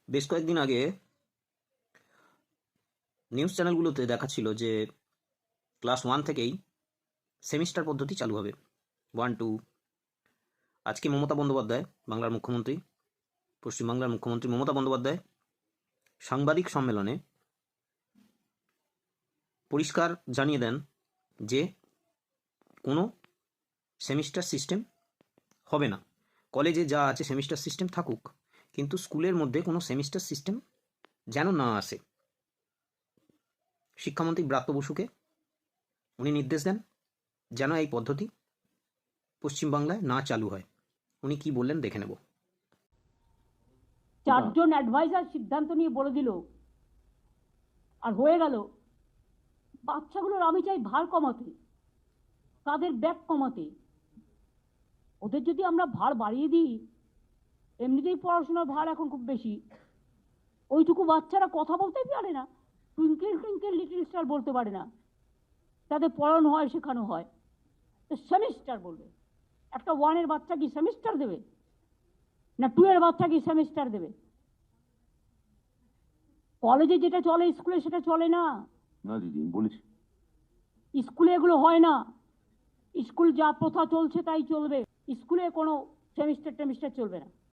বেশ কয়েকদিন আগে নিউজ চ্যানেলগুলোতে দেখাচ্ছিল যে ক্লাস 1 থেকেই সেমিস্টার পদ্ধতি চালু হবে। 1-2। আজকে মমতা বন্দ্যোপাধ্যায়, বাংলার মুখ্যমন্ত্রী, পশ্চিমবাংলার মুখ্যমন্ত্রী মমতা বন্দ্যোপাধ্যায় সাংবাদিক সম্মেলনে পরিষ্কার জানিয়ে দেন যে কোনো সেমিস্টার সিস্টেম হবে না। কলেজে যা আছে সেমিস্টার সিস্টেম থাকুক, কিন্তু স্কুলের মধ্যে কোনো সেমিস্টার সিস্টেম যেন না আসে। শিক্ষামন্ত্রী ব্রাত্য বসুকে উনি নির্দেশ দেন যেন এই পদ্ধতি পশ্চিমবাংলায় না চালু হয়। উনি কি বললেন দেখে নেব। চারজন অ্যাডভাইজার সিদ্ধান্ত নিয়ে বলে দিল, আর হয়ে গেল। বাচ্চাগুলোর আমি চাই ভার কমাতে, তাদের ব্যাগ কমাতে। ওদের যদি আমরা ভার বাড়িয়ে দিই, এমনিতেই পড়াশোনার ভার এখন খুব বেশি, ওইটুকু বাচ্চারা কথা বলতেই পারে না, টুইঙ্কেল টুইঙ্কেল লিটল স্টার বলতে পারে না, তাদের পড়ানো হয়, শেখানো হয়। সেমিস্টার বলবে। একটা 1-এর বাচ্চা কি সেমিস্টার দেবে? না 2-এর বাচ্চা কি সেমিস্টার দেবে? কলেজে যেটা চলে স্কুলে সেটা চলে না। না দিদি বলেছি, স্কুলে এগুলো হয় না। স্কুল যা প্রথা চলছে তাই চলবে। স্কুলে কোনো সেমিস্টার টেমিস্টার চলবে না।